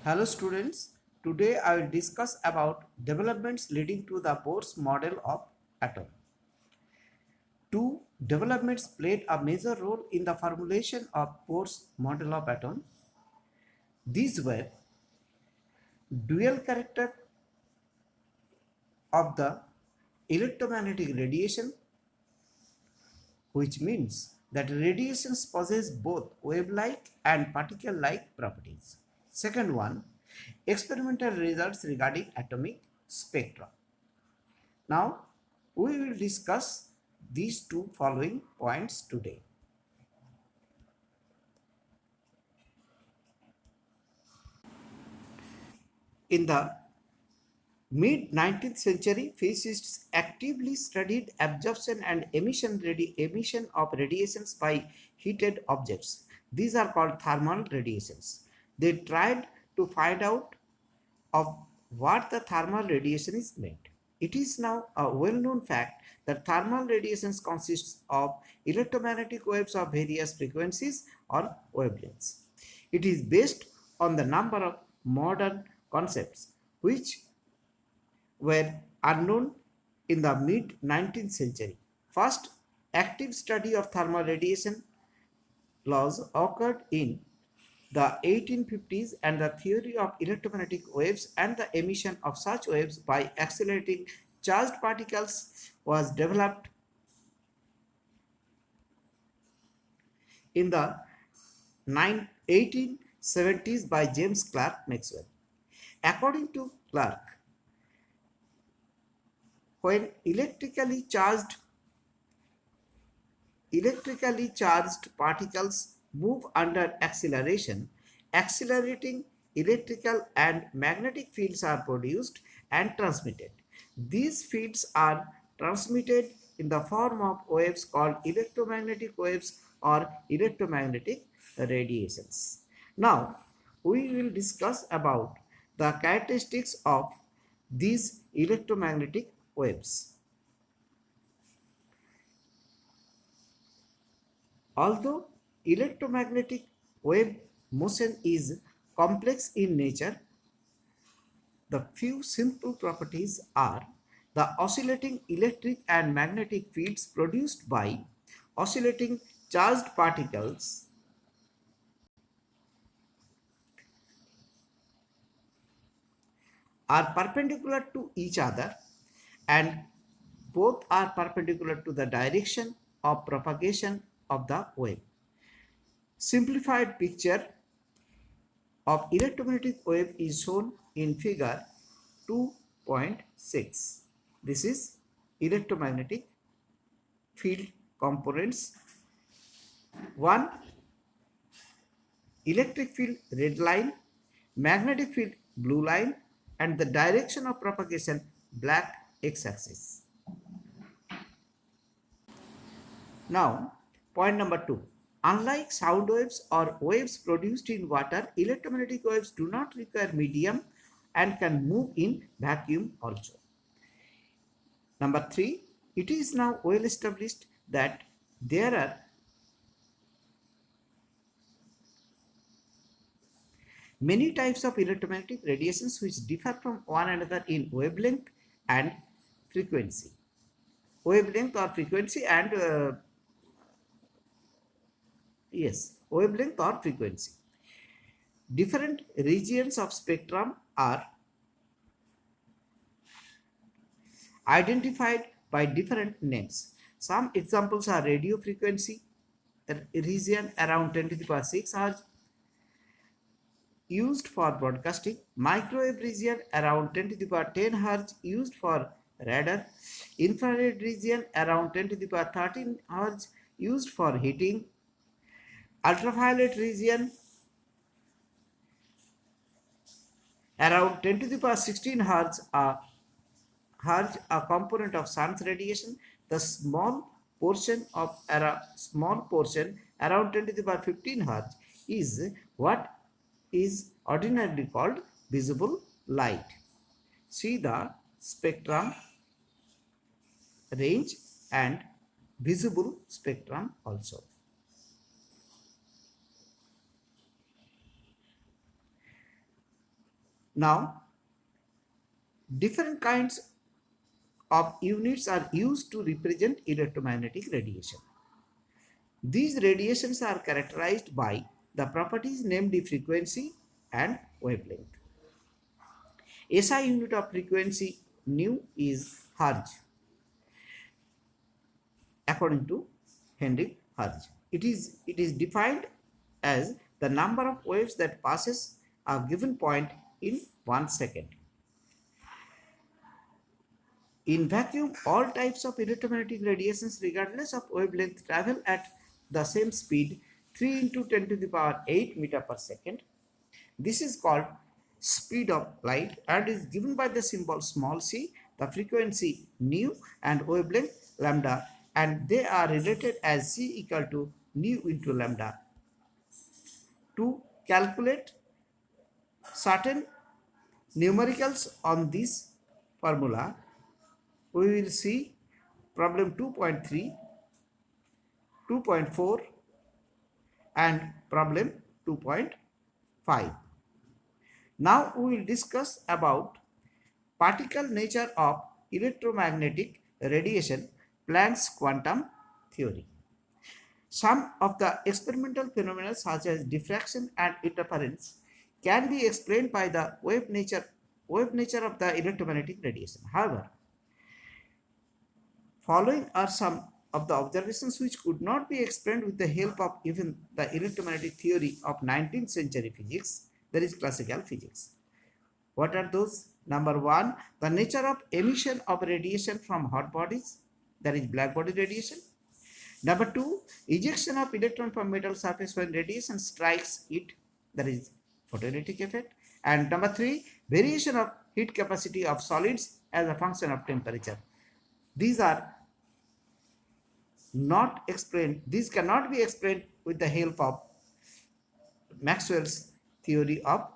Hello students, today I will discuss about developments leading to the Bohr's model of atom. Two developments played a major role in the formulation of Bohr's model of atom. These were dual character of the electromagnetic radiation, which means that radiations possess both wave-like and particle-like properties. Second one, experimental results regarding atomic spectra. Now, we will discuss these two following points today. In the mid 19th century, physicists actively studied absorption and emission of radiations by heated objects. These are called thermal radiations. They tried to find out of what the thermal radiation is made. It is now a well-known fact that thermal radiations consists of electromagnetic waves of various frequencies or wavelengths. It is based on the number of modern concepts which were unknown in the mid 19th century. First active study of thermal radiation laws occurred in the 1850s, and the theory of electromagnetic waves and the emission of such waves by accelerating charged particles was developed in the 1870s by James Clerk Maxwell. According to Clerk, when electrically charged particles move under acceleration, accelerating electrical and magnetic fields are produced and transmitted. These fields are transmitted in the form of waves called electromagnetic waves or electromagnetic radiations. Now, we will discuss about the characteristics of these electromagnetic waves. Although electromagnetic wave motion is complex in nature, the few simple properties are the oscillating electric and magnetic fields produced by oscillating charged particles are perpendicular to each other, and both are perpendicular to the direction of propagation of the wave. Simplified picture of electromagnetic wave is shown in figure 2.6. This is electromagnetic field components. One, electric field red line, magnetic field blue line, and the direction of propagation black x-axis. Now, point number 2. Unlike sound waves or waves produced in water, electromagnetic waves do not require medium and can move in vacuum also. Number 3. It is now well established that there are many types of electromagnetic radiations which differ from one another in wavelength and frequency. Wavelength or frequency and wavelength or frequency. Different regions of spectrum are identified by different names. Some examples are radio frequency region around 10 to the power 6 Hz used for broadcasting, microwave region around 10 to the power 10 Hz used for radar, infrared region around 10 to the power 13 Hz used for heating, ultraviolet region around 10 to the power 16 Hz a component of sun's radiation. The small portion around 10 to the power 15 Hz is what is ordinarily called visible light. See the spectrum range and visible spectrum also. Now, different kinds of units are used to represent electromagnetic radiation. These radiations are characterized by the properties named frequency and wavelength. SI unit of frequency nu is Hertz according to Heinrich Hertz. It is defined as the number of waves that passes a given point in 1 second. In vacuum, all types of electromagnetic radiations, regardless of wavelength, travel at the same speed, 3 into 10 to the power 8 meter per second. This is called speed of light and is given by the symbol small c, the frequency nu and wavelength lambda, and they are related as c equal to nu into lambda. To calculate certain numericals on this formula, we will see problem 2.3, 2.4 and problem 2.5. Now we will discuss about particle nature of electromagnetic radiation, Planck's quantum theory. Some of the experimental phenomena such as diffraction and interference can be explained by the wave nature of the electromagnetic radiation. However, following are some of the observations which could not be explained with the help of even the electromagnetic theory of 19th century physics, that is classical physics. What are those? Number one, the nature of emission of radiation from hot bodies, that is black body radiation. Number two, ejection of electron from metal surface when radiation strikes it, that is photoelectric effect. And number three, variation of heat capacity of solids as a function of temperature. These are not explained, these cannot be explained with the help of Maxwell's theory of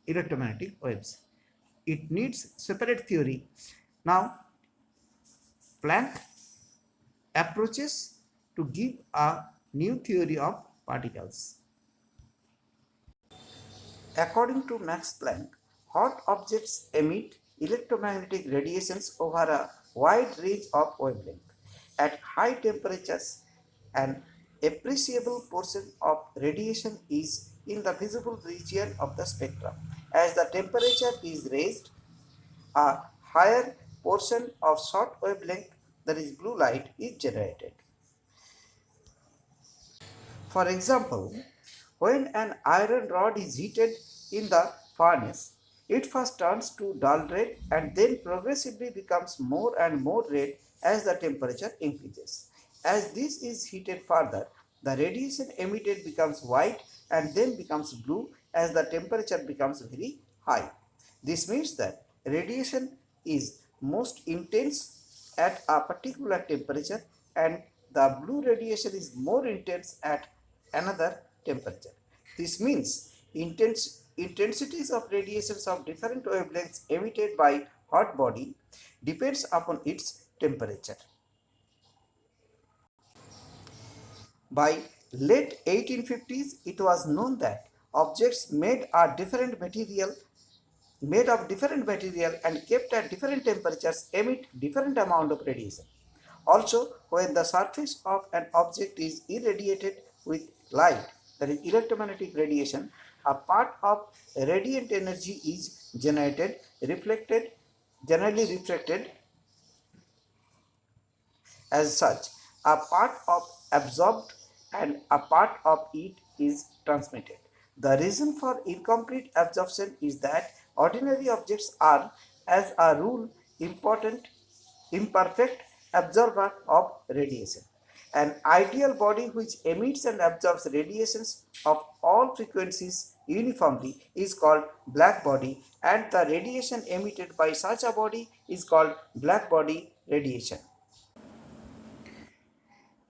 electromagnetic waves. It needs separate theory. Now, Planck approaches to give a new theory of particles. According to Max Planck, hot objects emit electromagnetic radiations over a wide range of wavelength. At high temperatures, an appreciable portion of radiation is in the visible region of the spectrum. As the temperature is raised, a higher portion of short wavelength, that is blue light, is generated. For example, when an iron rod is heated in the furnace, it first turns to dull red and then progressively becomes more and more red as the temperature increases. As this is heated further, the radiation emitted becomes white and then becomes blue as the temperature becomes very high. This means that radiation is most intense at a particular temperature and the blue radiation is more intense at another temperature. This means intensities of radiations of different wavelengths emitted by hot body depends upon its temperature. By late 1850s, it was known that objects made of different material and kept at different temperatures emit different amount of radiation. Also, when the surface of an object is irradiated with light, that is electromagnetic radiation, a part of radiant energy is generally reflected as such. A part of absorbed and a part of it is transmitted. The reason for incomplete absorption is that ordinary objects are, as a rule, imperfect absorber of radiation. An ideal body which emits and absorbs radiations of all frequencies uniformly is called black body, and the radiation emitted by such a body is called black body radiation.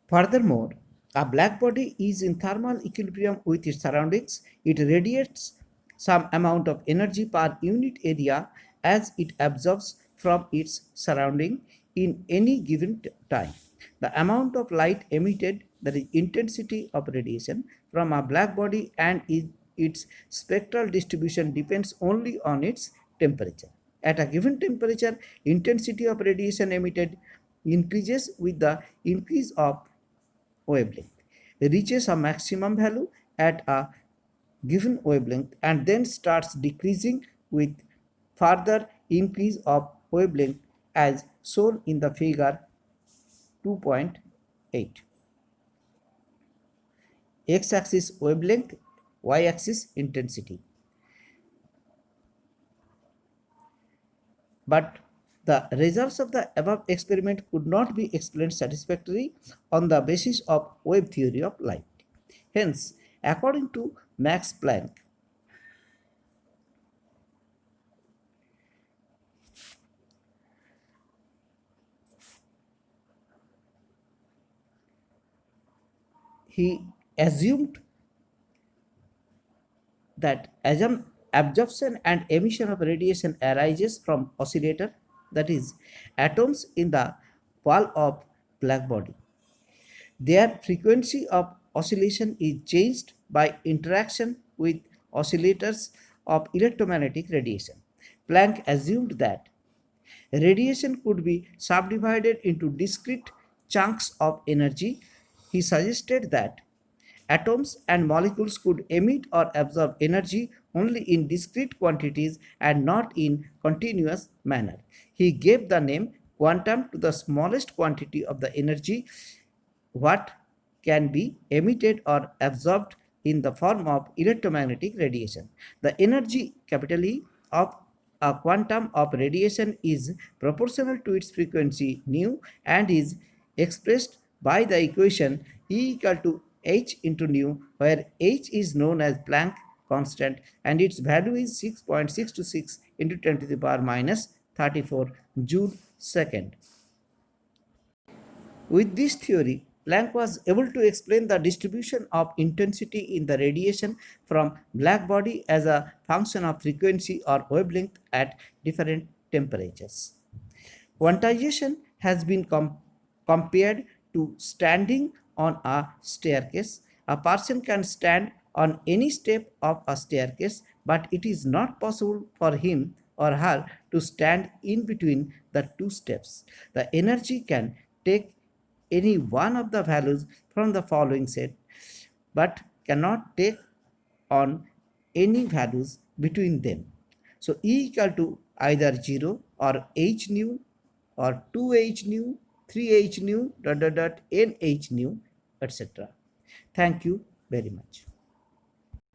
Furthermore, a black body is in thermal equilibrium with its surroundings. It radiates some amount of energy per unit area as it absorbs from its surrounding in any given time. The amount of light emitted, that is intensity of radiation from a black body, and is its spectral distribution depends only on its temperature. At a given temperature, intensity of radiation emitted increases with the increase of wavelength, reaches a maximum value at a given wavelength and then starts decreasing with further increase of wavelength as shown in the figure 2.8. X-axis wavelength, y-axis intensity. But the results of the above experiment could not be explained satisfactorily on the basis of wave theory of light. Hence, according to Max Planck, he assumed that absorption and emission of radiation arises from oscillator, that is, atoms in the wall of black body. Their frequency of oscillation is changed by interaction with oscillators of electromagnetic radiation. Planck assumed that radiation could be subdivided into discrete chunks of energy. He suggested that atoms and molecules could emit or absorb energy only in discrete quantities and not in continuous manner. He gave the name quantum to the smallest quantity of the energy what can be emitted or absorbed in the form of electromagnetic radiation. The energy capital E of a quantum of radiation is proportional to its frequency nu and is expressed by the equation E equal to h into nu, where h is known as Planck constant and its value is 6.626 into 10 to the power minus 34 joule second. With this theory, Planck was able to explain the distribution of intensity in the radiation from black body as a function of frequency or wavelength at different temperatures. Quantization has been compared to standing on a staircase. A person can stand on any step of a staircase, but it is not possible for him or her to stand in between the two steps. The energy can take any one of the values from the following set, but cannot take on any values between them. So E equal to either 0 or h nu or 2h nu, 3h nu, dot dot dot nh nu, etc. Thank you very much.